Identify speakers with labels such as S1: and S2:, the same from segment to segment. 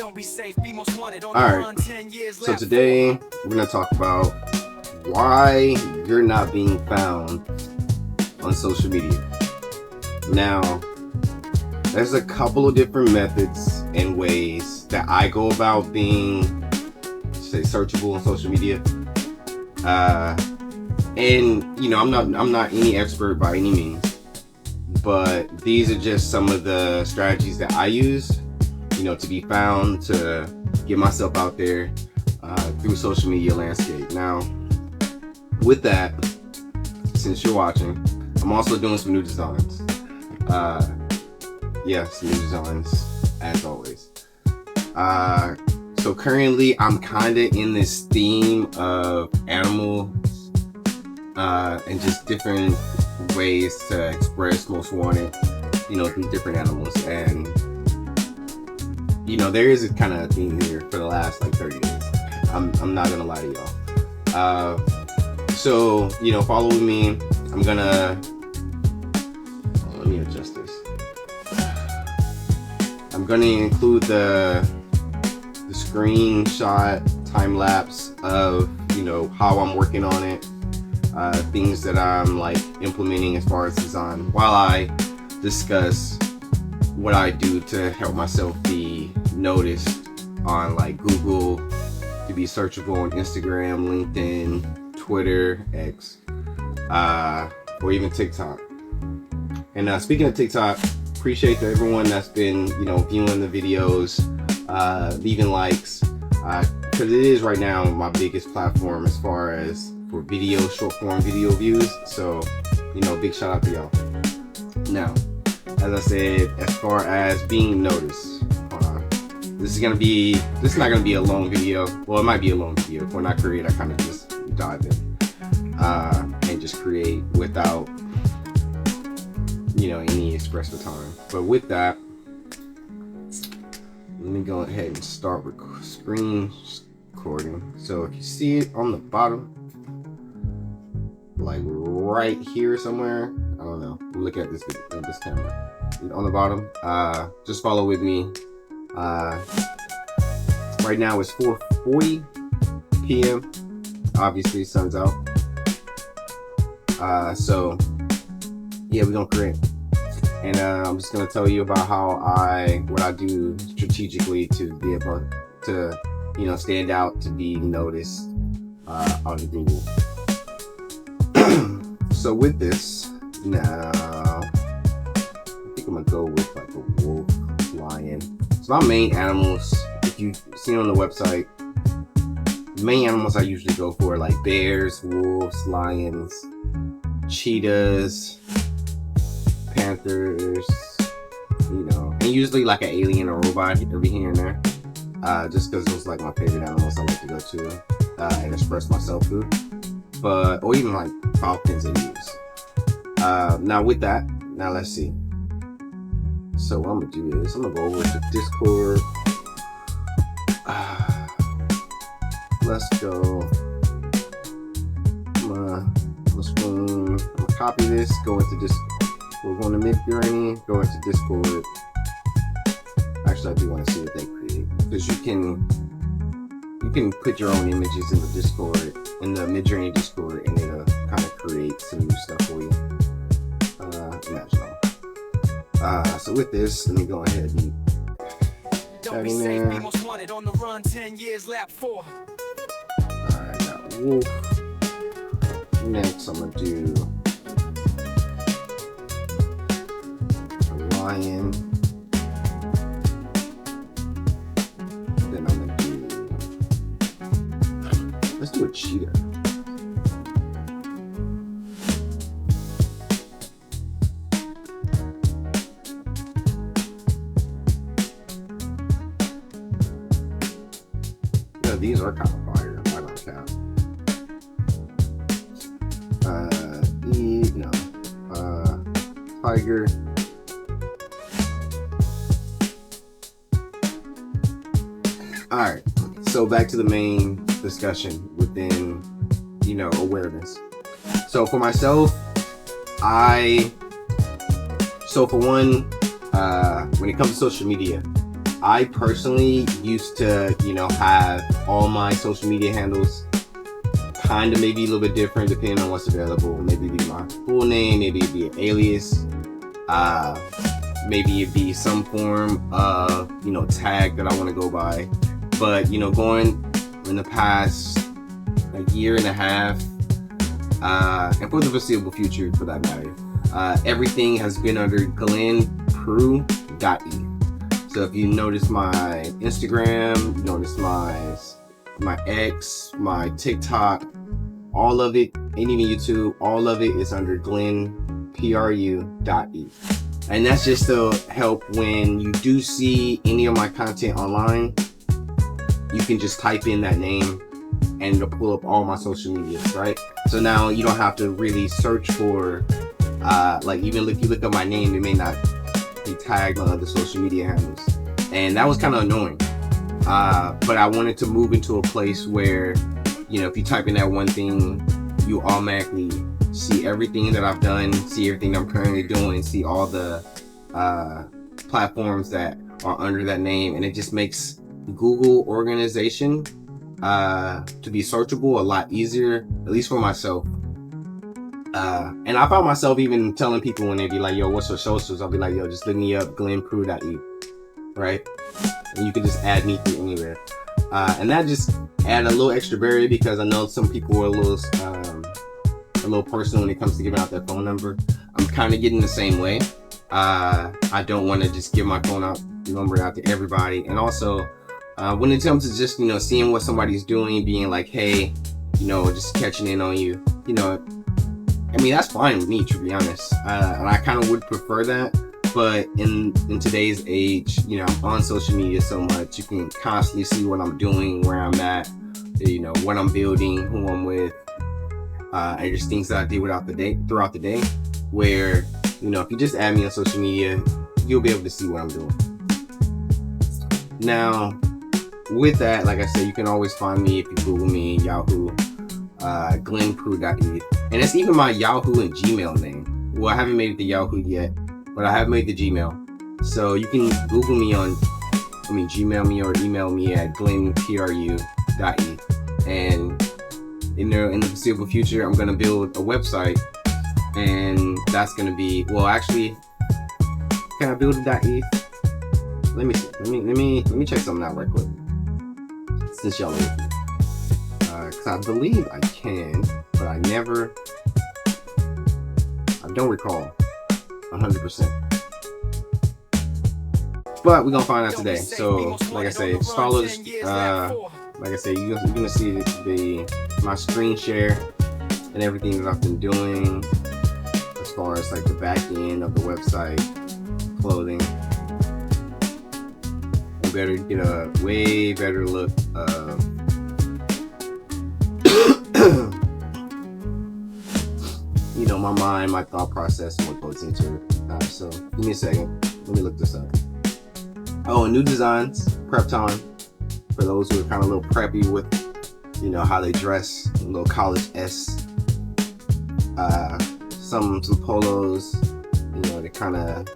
S1: Alright, so today we're going to talk about why you're not being found on social media. Now, there's a couple of different methods and ways that I go about being, say, searchable on social media. And you know, I'm not any expert by any means, but these are just some of the strategies that I use, you know, to be found, to get myself out there through social media landscape. Now, with that, since you're watching, I'm also doing some new designs. Yeah, some new designs as always. So currently I'm kind of in this theme of animals and just different ways to express most wanted, you know, through different animals. And you know, there is a kind of theme here for the last like 30 days. I'm not gonna lie to y'all. So you know, follow me. I'm gonna let me adjust this. I'm gonna include the screenshot time lapse of, you know, how I'm working on it, things that I'm like implementing as far as design, while I discuss what I do to help myself be noticed on like Google, to be searchable on Instagram, LinkedIn, Twitter, X, or even TikTok. And speaking of TikTok, appreciate to everyone that's been, you know, viewing the videos, leaving likes, because it is right now my biggest platform as far as for video, short form video views. So, you know, big shout out to y'all. Now, as I said, as far as being noticed, this is not gonna be a long video. Well, it might be a long video. When I create, I kind of just dive in and just create without, you know, any expressive time. But with that, let me go ahead and start screen recording. So if you see it on the bottom, like right here somewhere, I don't know, look at this camera on the bottom, just follow with me. Right now it's 4:40 p.m. obviously sun's out, so yeah, we're gonna create. And I'm just gonna tell you about what I do strategically to be able to, you know, stand out, to be noticed on Google. So with this, now I think I'm gonna go with like a wolf, lion. So my main animals, if you've seen on the website, the main animals I usually go for are like bears, wolves, lions, cheetahs, panthers, you know, and usually like an alien or robot every here and there, just because those are like my favorite animals I like to go to and express myself through. But or even like falcons and eagles. Now with that, now let's see. So what I'm gonna do is I'm gonna go over to Discord. Let's go. I'm gonna copy this, go into this. We're going to Midjourney, go into Discord. Actually, I do want to see what they create, because you can put your own images in the Discord, in the Midjourney Discord, and it'll kind of create some new stuff for you. Imagine. So with this, let me go ahead and tag in there. I got wolf. Next, I'm gonna do lion. Then I'm gonna let's do a cheetah. Yeah, these are kind of fire. I don't count. Tiger. Alright, so back to the main discussion within, you know, awareness. So for myself, so for one, when it comes to social media, I personally used to, have all my social media handles kind of maybe a little bit different depending on what's available. Maybe it'd be my full name, maybe it'd be an alias, maybe it'd be some form of, tag that I want to go by. But, going in the past year and a half, and for the foreseeable future for that matter, everything has been under glenpru.e. So if you notice my Instagram, you notice my X, my TikTok, all of it, and even YouTube, all of it is under glenpru.e. And that's just to help when you do see any of my content online, you can just type in that name and it'll pull up all my social medias, right? So now you don't have to really search for, even if you look up my name, it may not be tagged on other social media handles. And that was kind of annoying. But I wanted to move into a place where, if you type in that one thing, you automatically see everything that I've done, see everything that I'm currently doing, see all the platforms that are under that name. And it just makes Google organization to be searchable a lot easier, at least for myself. And I found myself even telling people when they be like, yo, what's your socials? I'll be like, yo, just look me up, glenpru.e, right? And you can just add me through anywhere. And that just add a little extra barrier because I know some people are a little personal when it comes to giving out their phone number. I'm kind of getting the same way. I don't want to just give my phone number out to everybody. And also, when it comes to just, seeing what somebody's doing, being like, hey, just catching in on you, that's fine with me, to be honest. And I kind of would prefer that. But in today's age, I'm on social media so much, you can constantly see what I'm doing, where I'm at, what I'm building, who I'm with, and just things that I do throughout the day, where, if you just add me on social media, you'll be able to see what I'm doing. Now, with that, like I said, you can always find me if you Google me, Yahoo, glenpru.e. And it's even my Yahoo and Gmail name. Well, I haven't made it to Yahoo yet, but I have made the Gmail. So you can Google me Gmail me or email me at glenpru.e. And in the foreseeable future, I'm going to build a website. And that's going to be, well, actually, can I build a .e? Let me see. Let me check something out right quick. Since y'all are with me. Because I believe I can, but I don't recall 100%. But we're gonna find out today. So, like I say, just follow this. Like I say, you're gonna see my screen share and everything that I've been doing as far as like the back end of the website, clothing. You better get a way better look of my mind, my thought process, and what goes into it. So give me a second. Let me look this up. Oh, new designs, prep time. For those who are kind of a little preppy with, how they dress, a little college-esque. Some polos, to kind of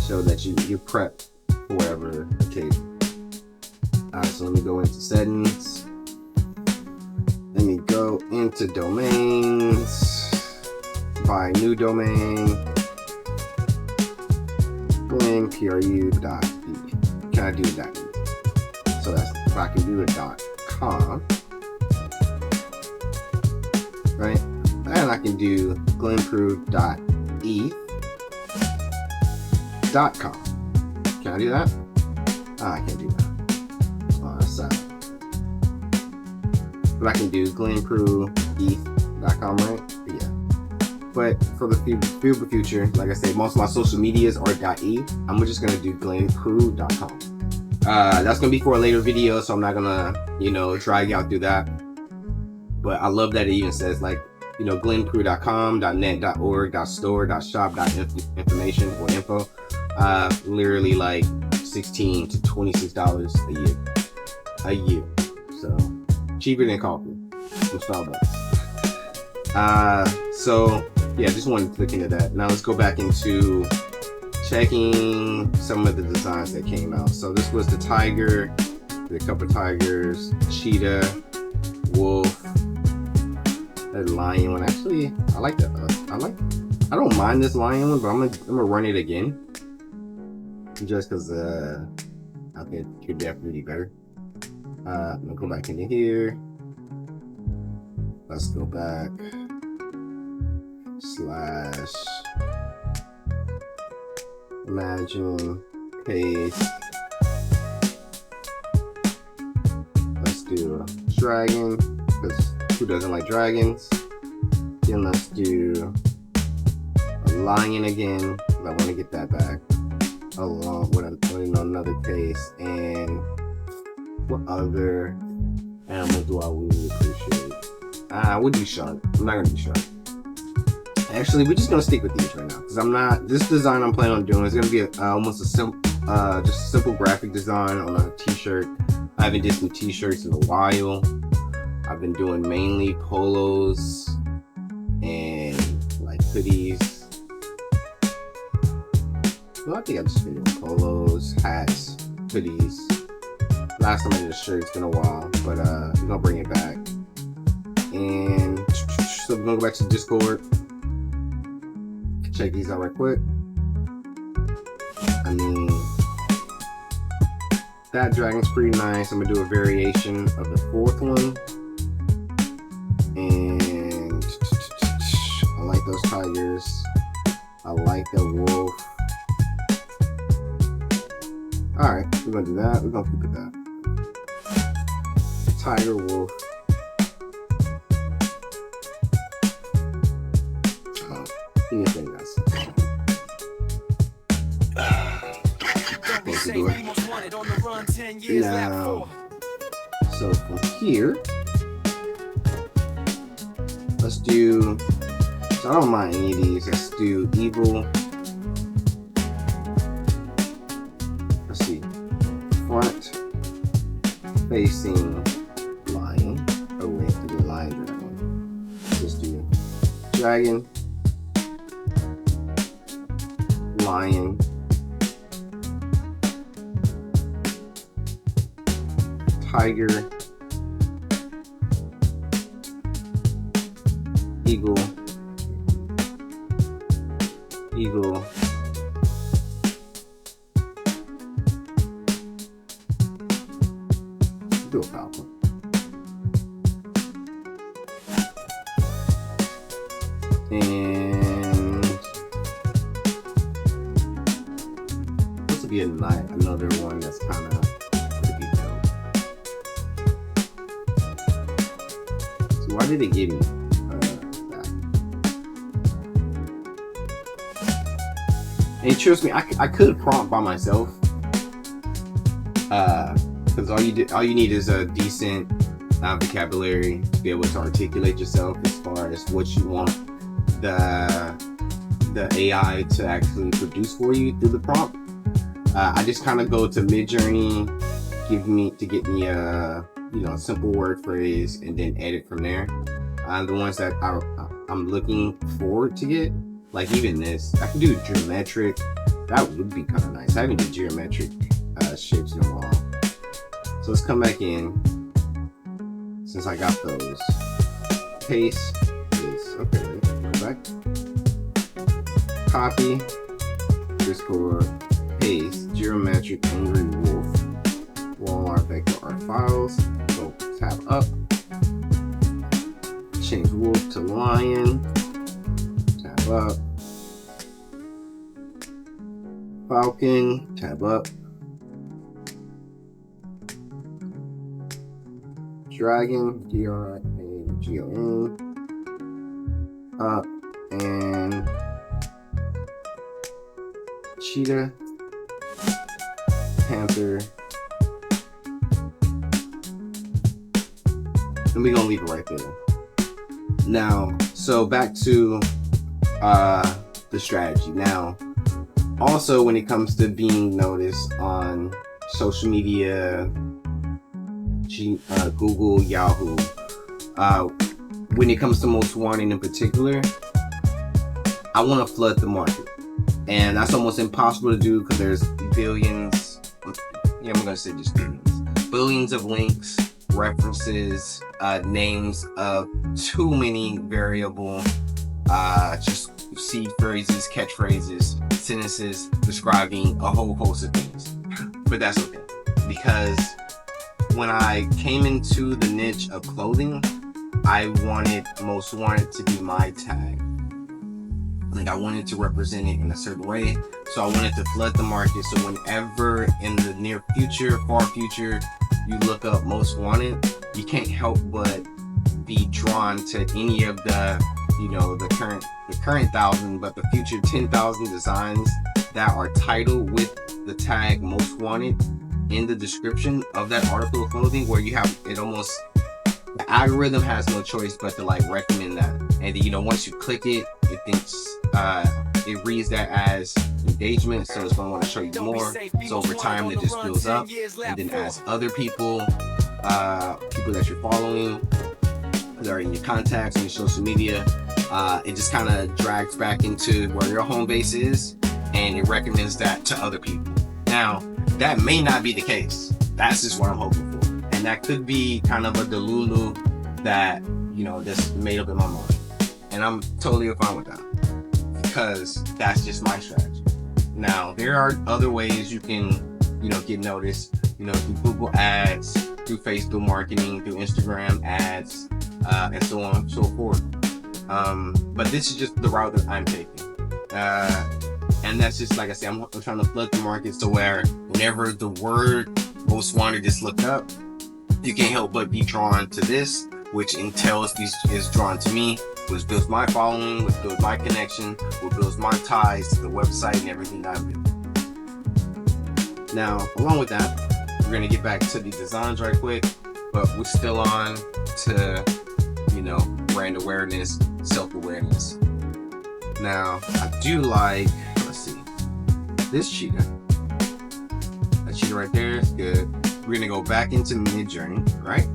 S1: show that you prep for whatever occasion. So let me go into settings. Let me go into domains. Buy new domain. glenpru.e. Can I do .e? So that's if I can do a .com, right? And I can do glenpru.e.com. Can I do that? I can't do that. Oh, that's sad. But I can do glenpru.e.com, right? Yeah. But for the foreseeable future, like I said, most of my social medias are .e. I'm just gonna do glenpru.com. That's gonna be for a later video, so I'm not gonna, drag y'all through that. But I love that it even says glenpru.com, .net, .org, .store, .shop, .information or info. Literally like $16 to $26 a year. So cheaper than coffee from Starbucks. So yeah, just wanted to click into that. Now let's go back into checking some of the designs that came out. So this was the tiger, the couple tigers, cheetah, wolf, that lion one. Actually, I like that. I don't mind this lion one, but I'm gonna run it again, just because I think it could definitely be better. I'm gonna go back into here. Let's go back. / imagine, paste. Let's do a dragon, because who doesn't like dragons? Then let's do a lion again, because I want to get that back. Along with another paste. And what other animal do I really appreciate? I would do shark. I'm not gonna do shark. Actually, we're just gonna stick with these right now, because I'm not. This design I'm planning on doing is gonna be almost a simple, just a simple graphic design on a t-shirt. I haven't did some t-shirts in a while. I've been doing mainly polos and like hoodies. Well, I think I've just been doing polos, hats, hoodies. Last time I did a shirt, it's been a while, but we're gonna bring it back. And so we're gonna go back to Discord. Check these out right quick. I mean, that dragon's pretty nice. I'm gonna do a variation of the fourth one. And I like those tigers. I like the wolf. Alright, we're gonna do that. We're gonna keep it that. Tiger, wolf. Anything that's now. So from here, let's do. So I don't mind any of these. Let's do evil. Let's see. Front facing lion. Oh, we have to do lion dragon. Let's do dragon. Lion, tiger, eagle, do a falcon. And this will be another one that's kind of pretty dope. So why did it give me that? And trust me, I could prompt by myself, because all you need is a decent vocabulary to be able to articulate yourself as far as what you want the AI to actually produce for you through the prompt. I just kind of go to Midjourney, get me a simple word phrase, and then edit from there. The ones that I'm looking forward to get, like even this, I can do geometric. That would be kind of nice. I haven't done geometric shapes in a while. So let's come back in. Since I got those, paste. Okay, go back. Copy. Discord. Paste. Geometric angry wolf. Walmart vector art files. Go tab up. Change wolf to lion. Tab up. Falcon. Tab up. Dragon. DRAGON. Up. And cheetah. Panther. And we're gonna leave it right there. Now, so back to the strategy. Now, also when it comes to being noticed on social media, Google, Yahoo, when it comes to most wanted in particular, I want to flood the market. and that's almost impossible to do because there's billions. Yeah, I'm gonna say just billions of links, references, names of too many variable, just seed phrases, catchphrases, sentences describing a whole host of things. But that's okay, because when I came into the niche of clothing, I wanted most wanted to be my tag. Like, I wanted to represent it in a certain way, so I wanted to flood the market. So whenever in the near future, far future, you look up most wanted, you can't help but be drawn to any of the, you know, the current 1,000, but the future 10,000 designs that are titled with the tag most wanted in the description of that article of clothing, where you have it almost, the algorithm has no choice but to like recommend that. And then, you know, once you click it, it thinks it reads that as engagement, so it's going to want to show you more. So over time it just builds up, and then as other people that you're following, that are in your contacts and your social media, it just kind of drags back into where your home base is, and it recommends that to other people. Now, that may not be the case. That's just what I'm hoping for. And that could be kind of a delulu that, you know, that's made up in my mind. And I'm totally fine with that, because that's just my strategy. Now, there are other ways you can, you know, get noticed, you know, through Google ads, through Facebook marketing, through Instagram ads, and so on and so forth. But this is just the route that I'm taking. And that's just, like I said, I'm trying to flood the market to where whenever the word most wanted is looked up, you can't help but be drawn to this, which entails is drawn to me, which builds my following, which builds my connection, which builds my ties to the website and everything that I'm doing. Now, along with that, we're gonna get back to the designs right quick, but we're still on to, you know, brand awareness, self-awareness. Now, I do like, let's see, this cheetah. That cheetah right there is good. We're gonna go back into Midjourney, right?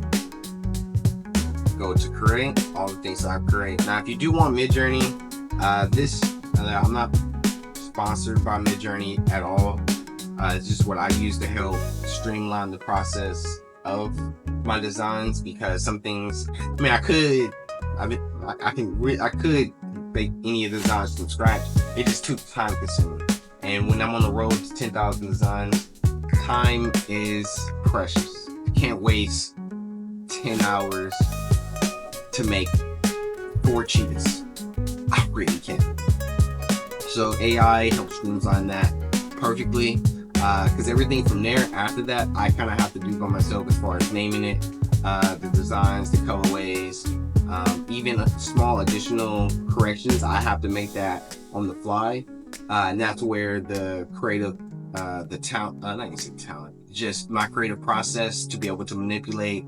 S1: Go to create, all the things that I create. Now, if you do want Midjourney, I'm not sponsored by Midjourney at all. It's just what I use to help streamline the process of my designs, because some things, I mean, I could make any of the designs from scratch. It's just too time consuming. And when I'm on the road to 10,000 designs, time is precious. You can't waste 10 hours to make 4 cheetahs. I really can't. So AI helps streamline that perfectly, because everything from there after that I kind of have to do by myself, as far as naming it, the designs, the colorways, even small additional corrections. I have to make that on the fly, and that's where the creative, the talent, not even say talent, just my creative process to be able to manipulate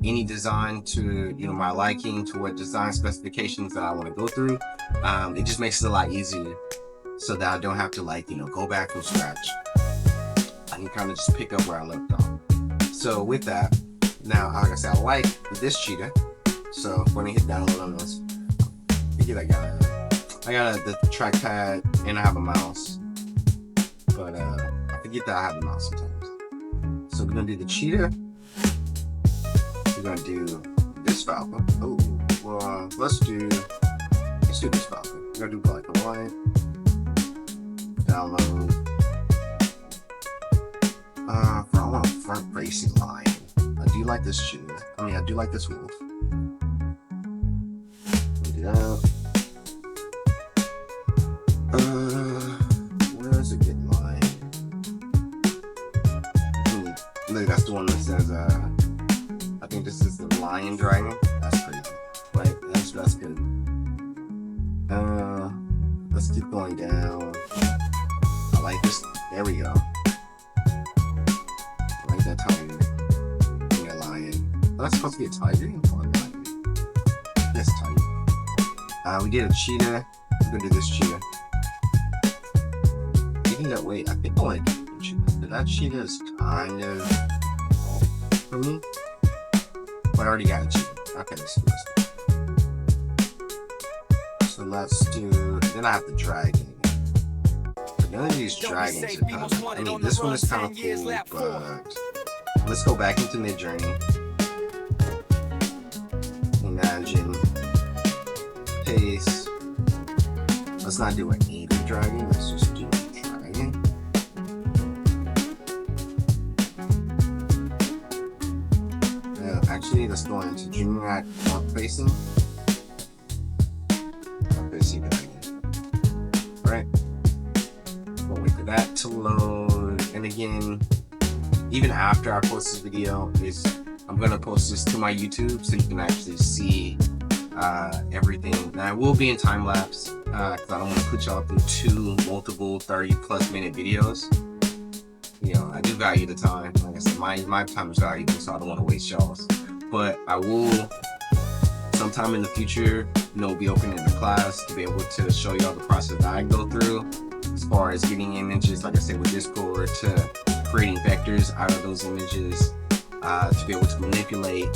S1: any design to, you know, my liking, to what design specifications that I want to go through. It just makes it a lot easier, so that I don't have to, like, you know, go back from scratch. I can kind of just pick up where I left off. So with that, now, like I said, I like this cheetah. So when I hit download on this, I got the trackpad and I have a mouse, but I forget that I have a mouse sometimes. So we're gonna do the cheetah. We're gonna do this falcon. Oh, well, let's do this falcon. We're gonna do black and white. Download. I want a front-facing lion. I do like this cheetah. I mean, I do like this wolf. Do that. Where is it getting lion? Look, that's the one that says, I think this is the lion dragon. That's crazy. Right? That's good. Let's keep going down. I like this. There we go. I like that tiger. And a lion. That's supposed to be a tiger? Yes, tiger. We did a cheetah. We're gonna do this cheetah. Taking that weight, I think I want to do a cheetah. That cheetah is kind of off for me. But I already got a cheetah. Okay, let's do this. So let's do, then I have the dragon. none of these dragons are coming. I mean, this one is kind of cool, but let's go back into Midjourney. Imagine. Paste. Let's not do an angry dragon. Let's just do a dragon. Actually, let's go into junior at front facing. Front facing dragon. Right. We'll wait for that to load. And again, even after I post this video, I'm gonna post this to my YouTube so you can actually see everything. Now it will be in time lapse because I don't want to put y'all through two multiple 30+ minute videos. You know, I do value the time. Like I said, my time is valuable, so I don't want to waste y'all's. But I will sometime in the future, you know, be opening the class to be able to show y'all the process that I go through as far as getting images, like I said, with Discord, to creating vectors out of those images, to be able to manipulate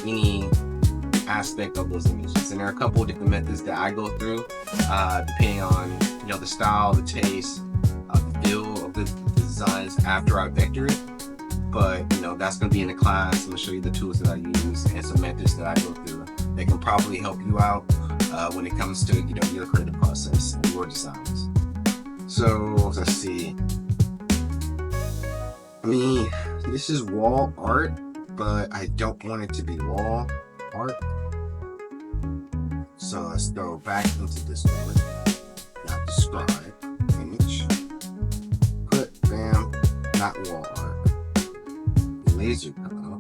S1: any aspect of those images. And there are a couple of different methods that I go through, depending on, you know, the style, the taste, the feel of the designs after I vector it. But, you know, that's going to be in the class. I'm going to show you the tools that I use and some methods that I go through that can probably help you out when it comes to, you know, your creative process and your designs. So let's see. I mean, this is wall art, but I don't want it to be wall art. So let's go back into this one. Not describe image. Put bam, not wall art. Laser color.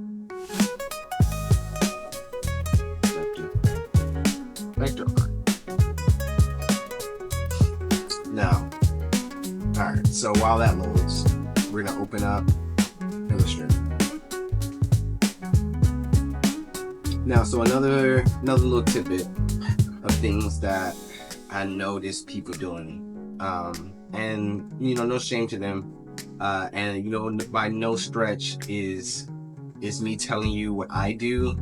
S1: Vector art. Now, alright, so while that loads, we're gonna open up Illustrator. Now, so another little tidbit of things that I noticed people doing, and you know, no shame to them, and you know, by no stretch is me telling you what I do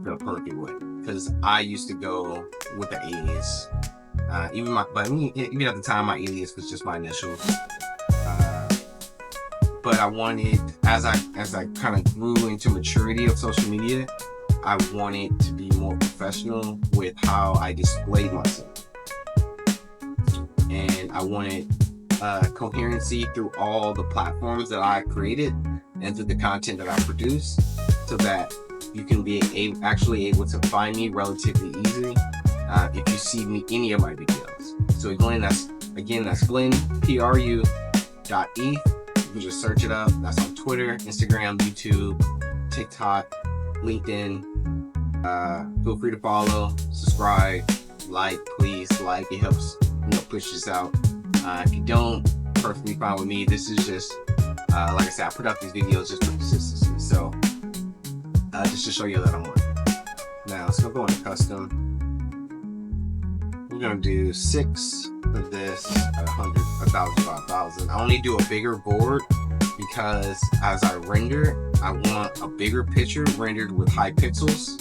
S1: the perfect way, because I used to go with the alias, even at the time my alias was just my initials. But I wanted, as I kind of grew into maturity of social media, I wanted to be more professional with how I displayed myself. And I wanted coherency through all the platforms that I created and through the content that I produce, so that you can be actually able to find me relatively easily if you see me any of my videos. So again, that's Glenn, PRU.eth. You can just search it up. That's on Twitter, Instagram, YouTube, TikTok, LinkedIn. Feel free to follow, subscribe, like, please like. It helps, you know, push this out. If you don't, perfectly fine with me. This is just like I said, I put out these videos just for consistency. So just to show you that I'm working. Now let's go into custom. We're gonna do 6 of this at 100, 1,000, 5,000. I only do a bigger board because as I render, I want a bigger picture rendered with high pixels,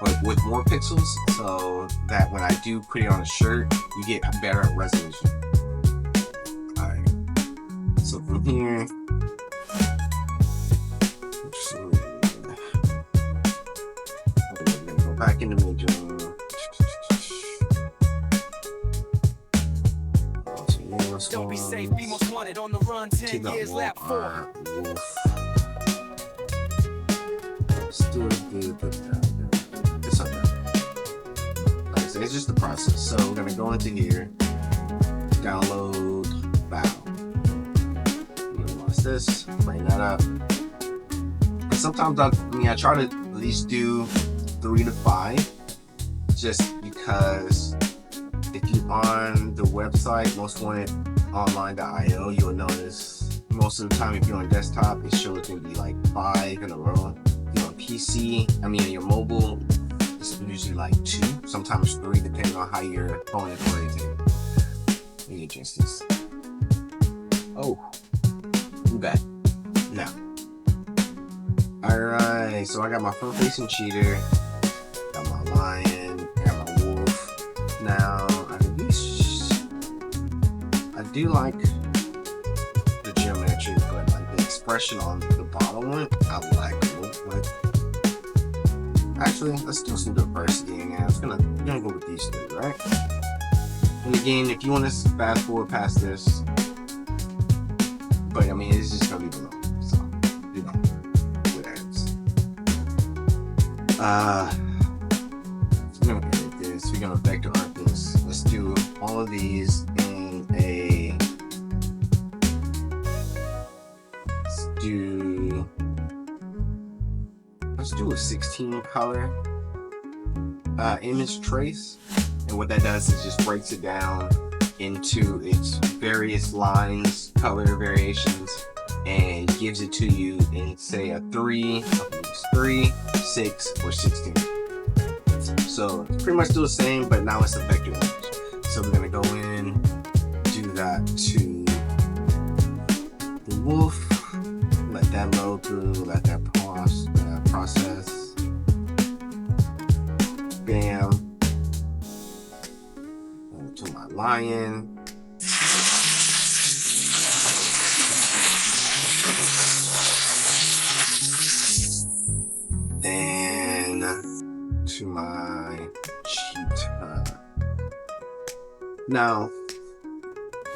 S1: but with more pixels, so that when I do put it on a shirt, you get a better resolution. Alright, so from here, I'm gonna go back into Midjourney.
S2: Don't be safe, be most wanted on the run, 10 years lap 4.
S1: Let's do it this up there. Like I said, it's just the process. So we're gonna go into here, download bow. I'm gonna watch this, bring that up. And sometimes I try to at least do 3 to 5, just because if you're on the website, most wanted online.io, you'll notice most of the time if you're on desktop, it shows can be like 5 in a row. If you're on PC, on your mobile, it's usually like 2, sometimes 3, depending on how your phone is oriented. Let me adjust this. Oh, we're back. Now. Alright, so I got my front facing cheater, got my lion, got my wolf. Now, I do like the geometry, but like the expression on the bottom one, I like a little bit. Actually, let's do some diversity again. We're gonna go with these three, right? And again, if you want to fast forward past this, but I mean, it's just gonna be below, so you know what that is. We're gonna edit this. We're gonna vector art this. Let's do all of these in a. Let's do a 16 color image trace, and what that does is just breaks it down into its various lines, color variations, and gives it to you in say a 3, 6, or 16. So it's pretty much still the same, but now it's a vector image. So we're gonna go in, do that to the wolf, let that load through, let that process. Bam. To my lion. Then to my cheetah. Now,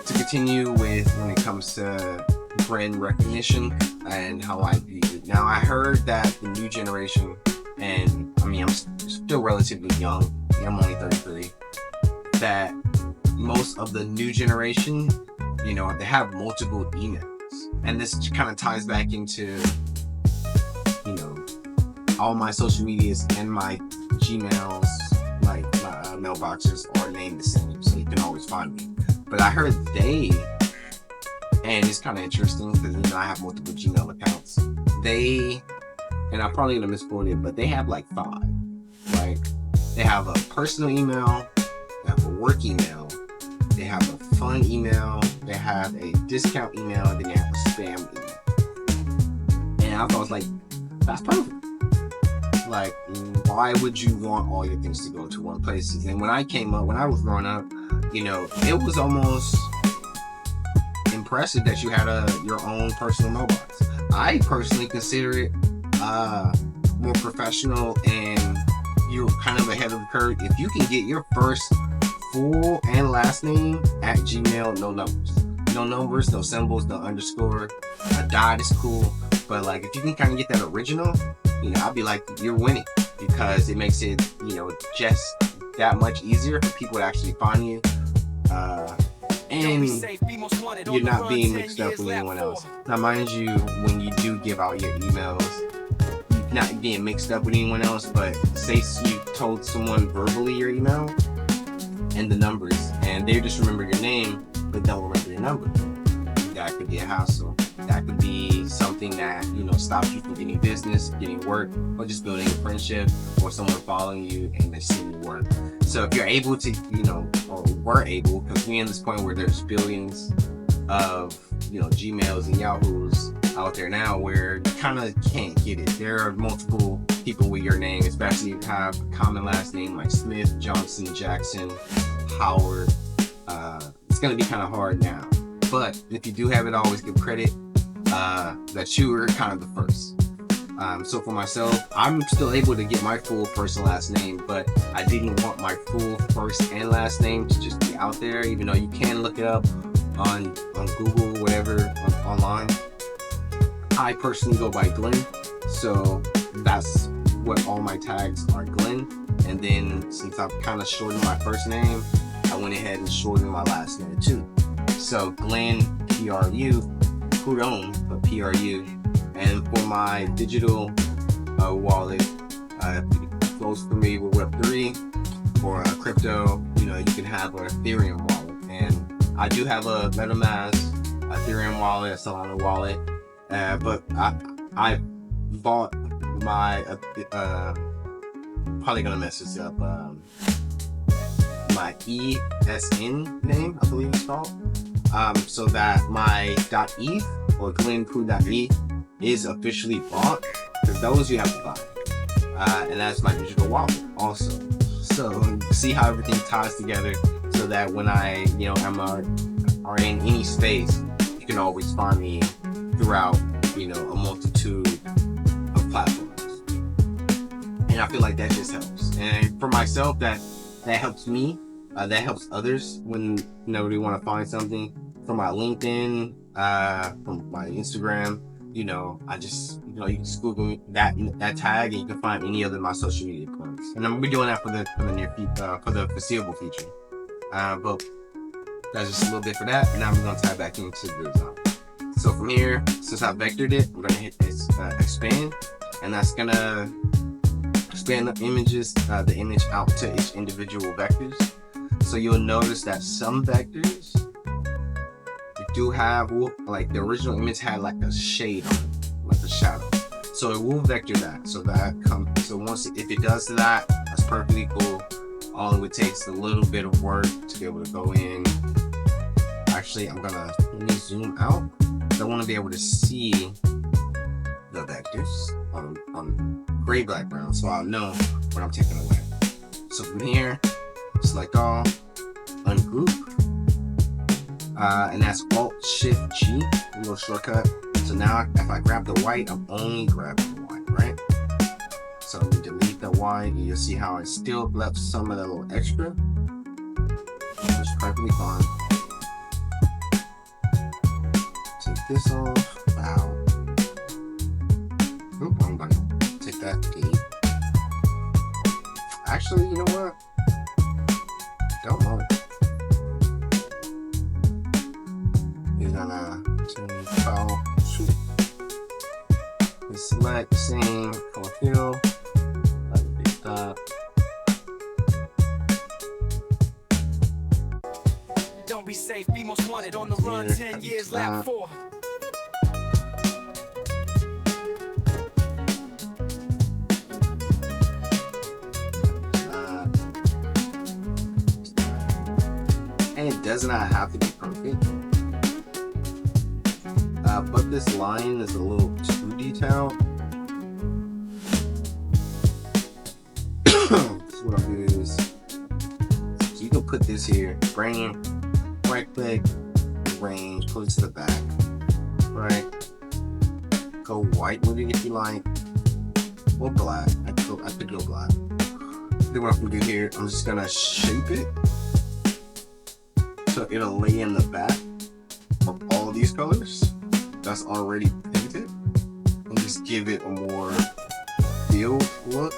S1: to continue with when it comes to brand recognition and how I view it. Now, I heard that the new generation, and I mean, I'm still relatively young, I'm only 33, that most of the new generation, you know, they have multiple emails. And this kind of ties back into, you know, all my social medias and my Gmails, like my mailboxes are named the same, so you can always find me. But I heard and it's kind of interesting because, you know, I have multiple Gmail accounts. And I'm probably gonna misquote it, but they have like 5, right? They have a personal email, they have a work email, they have a fun email, they have a discount email, and then they have a spam email. And I was like, that's perfect. Like, why would you want all your things to go to one place? And when I was growing up, you know, it was almost impressive that you had your own personal mailbox. I personally consider it more professional, and you're kind of ahead of the curve if you can get your first full and last name at Gmail. No numbers, no symbols, no underscore. A dot is cool, but like if you can kind of get that original, you know, I'd be like, you're winning, because it makes it, you know, just that much easier for people to actually find you. And you're not being mixed up with anyone else. Now, mind you, when you do give out your emails, you're not being mixed up with anyone else, but say you told someone verbally your email and the numbers, and they just remember your name, but don't remember your number. That could be a hassle. That could be something that, you know, stops you from getting business, getting work, or just building a friendship, or someone following you and they see your work. So if you're able to, you know, or were able, because we're in this point where there's billions of, you know, Gmails and Yahoos out there now where you kind of can't get it. There are multiple people with your name, especially if you have a common last name like Smith, Johnson, Jackson, Howard. It's going to be kind of hard now. But if you do have it, always give credit that you were kind of the first. So for myself, I'm still able to get my full first and last name, but I didn't want my full first and last name to just be out there, even though you can look it up on Google, whatever, online. I personally go by Glenn, so that's what all my tags are, Glenn. And then since I've kind of shortened my first name, I went ahead and shortened my last name too. So Glenn, PRU, Prudhomme, but PRU. And for my digital wallet, close for me with Web3 or crypto, you know, you can have an Ethereum wallet. And I do have a MetaMask, Ethereum wallet, a Solana wallet, but I bought my, probably gonna mess this up, my ESN name, I believe it's called, so that my .eth or glenpru.eth is officially bought, because those you have to buy, and that's my digital wallet also. So see how everything ties together, so that when I, you know, am or in any space, you can always find me throughout, you know, a multitude of platforms. And I feel like that just helps. And for myself, that helps me. That helps others when, you know, they want to find something. From my LinkedIn, from my Instagram, you know, I just, you know, you can just Google that tag and you can find any other of my social media posts. And I'm gonna be doing that for the foreseeable future. But that's just a little bit for that. And now I'm gonna tie back into the design. So from here, since I vectored it, I'm gonna hit this expand, and that's gonna expand the image out to each individual vectors. So you'll notice that some vectors do have, like the original image had like a shade on it, like a shadow. So it will vector that. So if it does that, that's perfectly cool. All it would take is a little bit of work to be able to go in. Actually, let me zoom out. I want to be able to see the vectors on gray background, so I'll know what I'm taking away. So from here, select all, ungroup. And that's Alt-Shift-G, a little shortcut. So now if I grab the white, I'm only grabbing the white, right? So let me delete the white, and you'll see how I still left some of that little extra, which is perfectly fine. Take this off. Wow. Oop, I'm gonna take that delete. Actually, you know what? Don't mind. Gonna change file, select same color fill, big dot.
S2: Don't be safe, be most wanted on the run. 10 years, lap 4.
S1: And it does not have to be perfect. But this line is a little too detailed. So what I'll do is, so you can put this here, right click, range, put it to the back, right? Go white with it if you like, or black. I could go black. Then what I'm gonna do here, I'm just gonna shape it so it'll lay in the back of all these colors that's already painted, and just give it a more field look.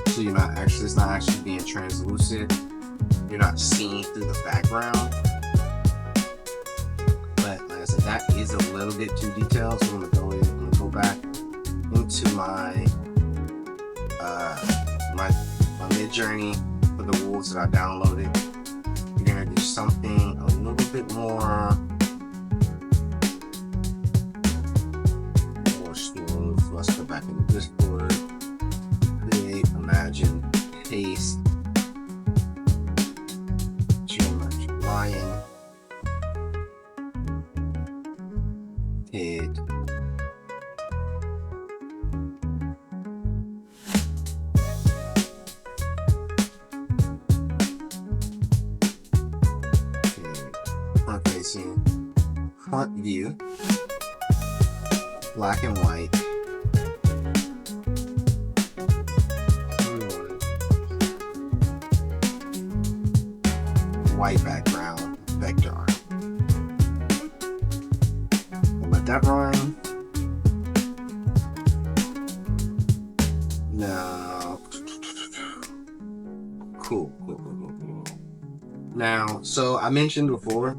S1: So it's not actually being translucent. You're not seeing through the background. But like I said, that is a little bit too detailed. So I'm gonna go back into my my Midjourney for the wolves that I downloaded. You're gonna do something a little bit more smooth. Let's go back into Discord. Create, imagine, paste, geometric lion, hit. Front view, black and white. White background, vector. We'll let that run. Now, cool. Now, so I mentioned before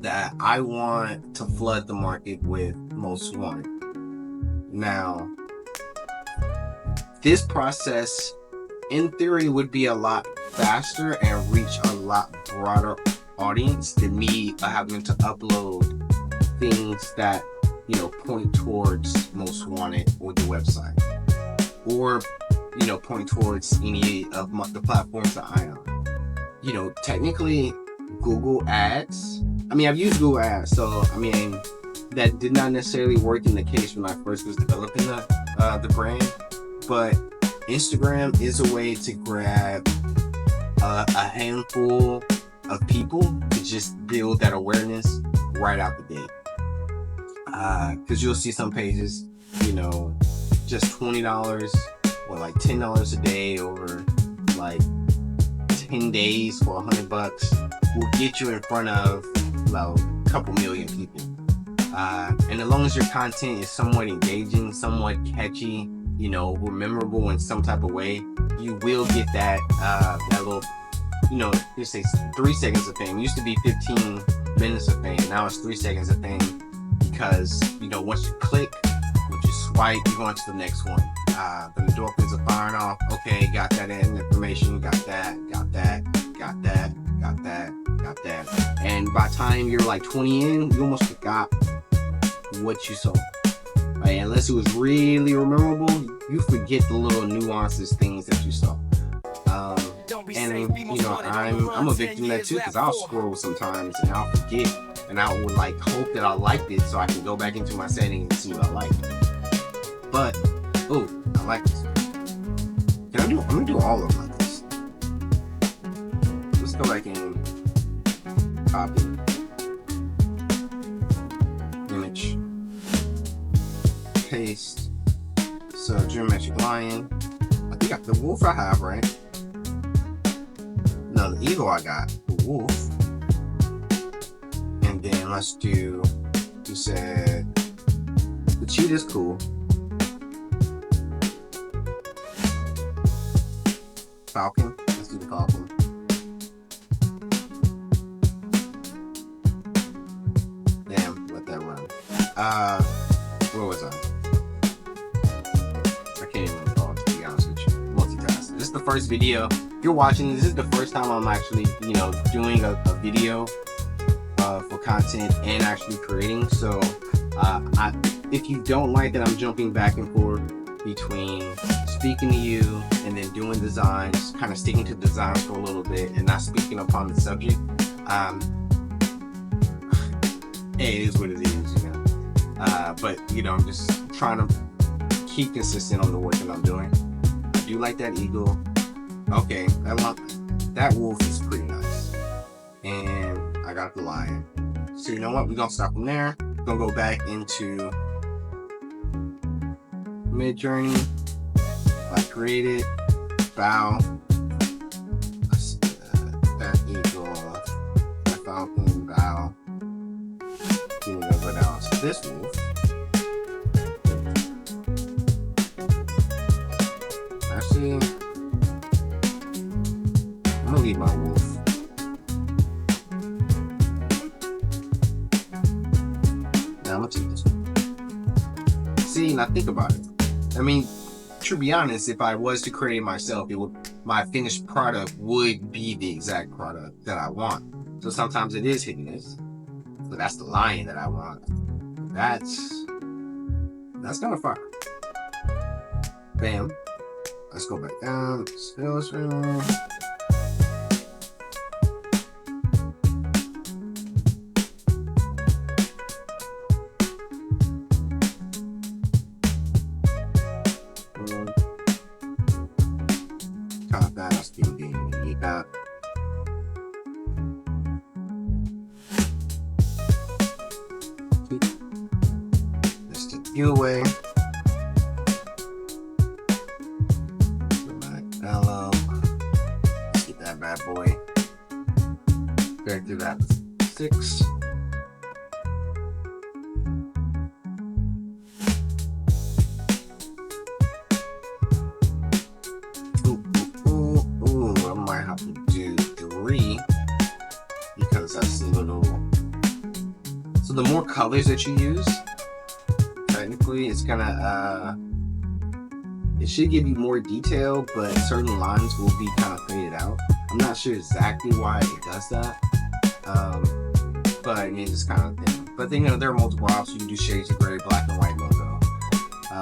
S1: that I want to flood the market with most wanted. Now, this process in theory would be a lot faster and reach a lot broader audience than me having to upload things that, you know, point towards most wanted or the website, or, you know, point towards any of the platforms that I own. You know, technically Google Ads, I mean, I've used Google Ads, so I mean, that did not necessarily work in the case when I first was developing the brand, but Instagram is a way to grab a handful of people to just build that awareness right out the gate. Because you'll see some pages, you know, just $20 or like $10 a day over like 10 days for $100 will get you in front of about a couple million people. And as long as your content is somewhat engaging, somewhat catchy, you know, memorable in some type of way, you will get that little, you know, just say 3 seconds of fame. It used to be 15 minutes of fame. Now it's 3 seconds of fame because, you know, once you click, once you swipe, you go on to the next one. The endorphins are firing off. Okay, got that information, got that. And by the time you're like 20 in, you almost forgot what you saw. Right? Unless it was really memorable, you forget the little nuances, things that you saw. And you know, I'm a victim of that too, because I'll scroll sometimes and I'll forget, and I would like hope that I liked it so I can go back into my settings and see what I like. But oh, I like this. I'm gonna do all of them like this. Let's go back and copy image, paste. So geometric lion. I think the wolf I have, right? No, the eagle I got. The wolf. And then let's do. You said the cheetah's cool. Falcon. Let's do the falcon. Damn, let that run. Where was I? I can't even recall, to be honest with you. Multitask. This is the first video. If you're watching, this is the first time I'm actually, you know, doing a video for content and actually creating. So, if you don't like that I'm jumping back and forth between speaking to you and then doing designs, kind of sticking to design for a little bit and not speaking upon the subject, hey, it is what it is, you know. But you know, I'm just trying to keep consistent on the work that I'm doing. I do like that eagle. Okay, that wolf is pretty nice, and I got the lion. So you know what? We're gonna stop from there. We're gonna go back into Mid-Journey. I created bow, that eagle, that falcon, bow. Then we're gonna go down to this wolf. Actually, I'm gonna leave my wolf. Now I'm gonna take this one. See, now think about it. I mean, to be honest, if I was to create it myself, my finished product would be the exact product that I want. So sometimes it is hitting this. So that's the lion that I want. That's kind of fire. Bam. Let's go back down. Let's take you away. Hello. Let's get that bad boy. Back to that 6. I might have to do 3 because that's a little. So the more colors that you use, technically, it's gonna it should give you more detail, but certain lines will be kind of faded out. I'm not sure exactly why it does that, but I mean, it's kind of thing. But then, you know, there are multiple options. You can do shades of gray, black and white logo.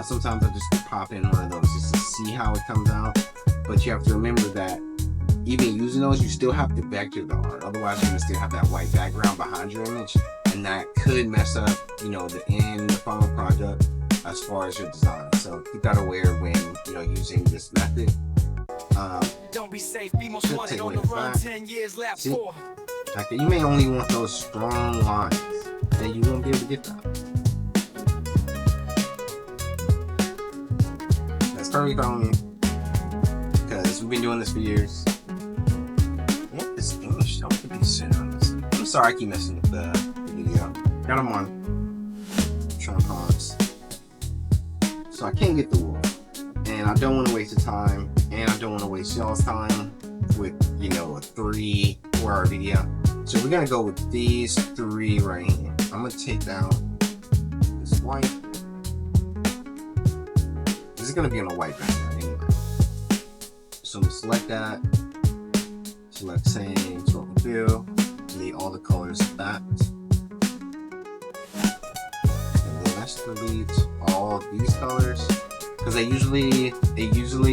S1: Sometimes I just pop in one of those just to see how it comes out. But you have to remember that even using those, you still have to vector the art. Otherwise, you're gonna still have that white background behind your image, and that could mess up, you know, the final product as far as your design. So keep that aware when, you know, using this method.
S2: Don't be safe, be most
S1: Should
S2: wanted
S1: take
S2: on
S1: away
S2: the
S1: the
S2: run.
S1: back.
S2: 10 years lap
S1: See?
S2: 4.
S1: Like, you may only want those strong lines, and you won't be able to get that. That's perfectly fine with me, because we've been doing this for years. What is English? Don't put these shit on this. I'm sorry, I keep messing with the video. Got them on tripods, so I can't get the wool, and I don't want to waste the time, and I don't want to waste y'all's time with, you know, a 3-4 hour video. So we're gonna go with these 3 right here. I'm gonna take down this white. This is gonna be on a white background anyway. So I'm gonna select that. Select same, stroke and fill. Delete all the colors of that. And then let's delete all of these colors, because it usually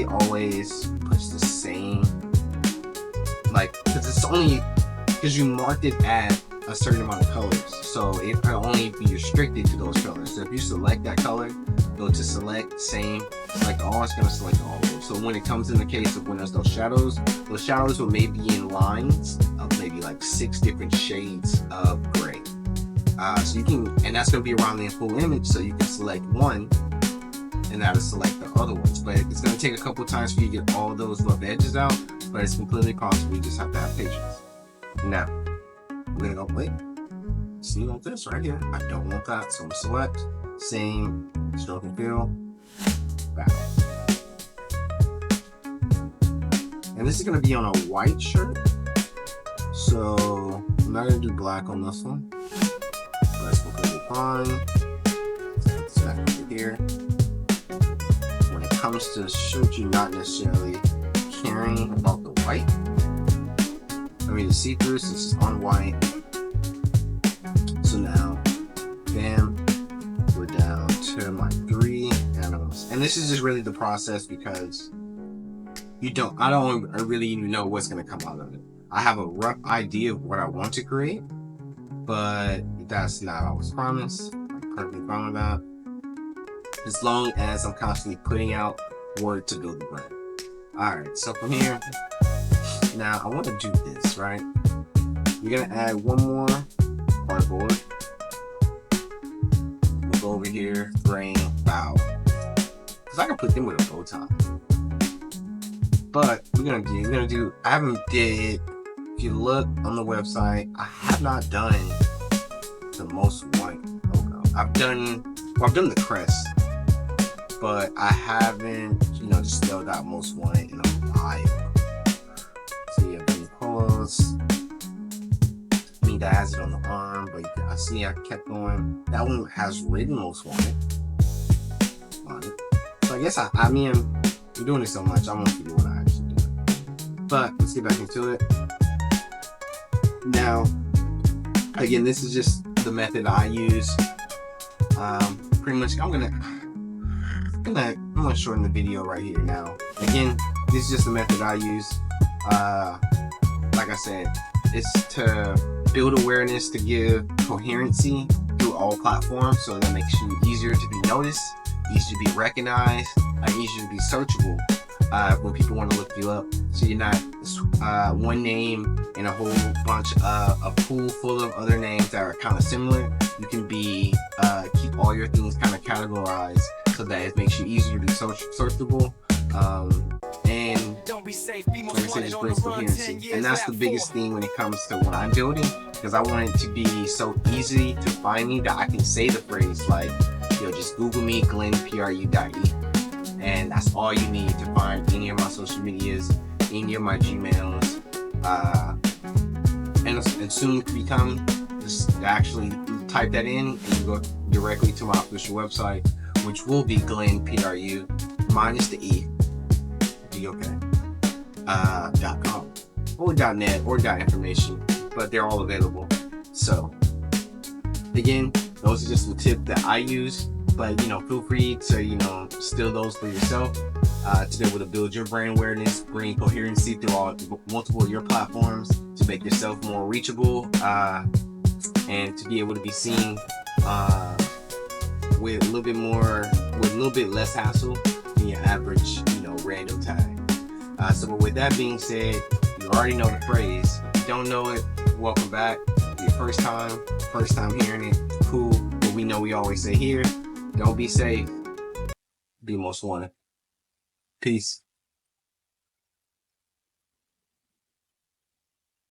S1: always puts the same, like, because it's only because you marked it at a certain amount of colors, so it can only be restricted to those colors. So if you select that color, go to select, same, select all, it's going to select all of them. So when it comes in the case of when there's those shadows will maybe be in lines of maybe like 6 different shades of gray. So you can, and that's going to be around the full image, so you can select one and that'll select the other ones. But it's going to take a couple times for you to get all those rough edges out, but it's completely possible. You just have to have patience. Now, we're gonna go, wait, see on this right here. I don't want that, so I'm gonna select, same, stroke and fill, back. And this is gonna be on a white shirt, so I'm not gonna do black on this one. That's completely fine. Let's back over here. When it comes to shirt, you're not necessarily caring about the white. I mean, the see-through, since it's on white. So now, bam, we're down to my 3 animals. And this is just really the process, because I don't really even know what's gonna come out of it. I have a rough idea of what I want to create, but that's not always promised. I'm perfectly fine with that, as long as I'm constantly putting out work to build the brand. Alright, so from here, now I want to do this, right? You're gonna add one more cardboard. We'll go over here, grain, bow. Cause I can put them with a bow tie. But we're gonna do, I haven't did, if you look on the website, I have not done the most white logo. I've done the crest, but I haven't, you know, just spelled out most white in a while. See, I've done the polos. I mean, that has it on the arm, but I see I kept going. That one has written most wanted on it. So I guess I mean, I'm doing it so much, I won't forget what I actually do. But let's get back into it. Now, again, this is just the method I use. Pretty much, I'm gonna shorten the video right here now. Again, this is just the method I use. Like I said, it's to build awareness, to give coherency through all platforms, so that makes you easier to be noticed, easier to be recognized, and easier to be searchable when people want to look you up. So you're not one name in a whole bunch of a pool full of other names that are kind of similar. You can be keep all your things kind of categorized, so that it makes you easier to be searchable. And like I said, just brings coherency. And that's the biggest thing when it comes to what I'm building, because I want it to be so easy to find me that I can say the phrase like, yo, just Google me, GlennPRU.e, and that's all you need to find any of my social medias, any of my Gmails, and soon to become, just actually type that in and you go directly to my official website, which will be GlennPRU minus the E, .com, or .net, or .information, but they're all available. So again, those are just the tips that I use, but you know, feel free to, you know, steal those for yourself, to be able to build your brand awareness, bring coherency through all multiple of your platforms, to make yourself more reachable, and to be able to be seen with a little bit less hassle than your average, you know, random tag. So with that being said, you already know the phrase. If you don't know it, welcome back. Your first time hearing it, cool. But we know we always say here, don't be safe, be most wanted. Peace.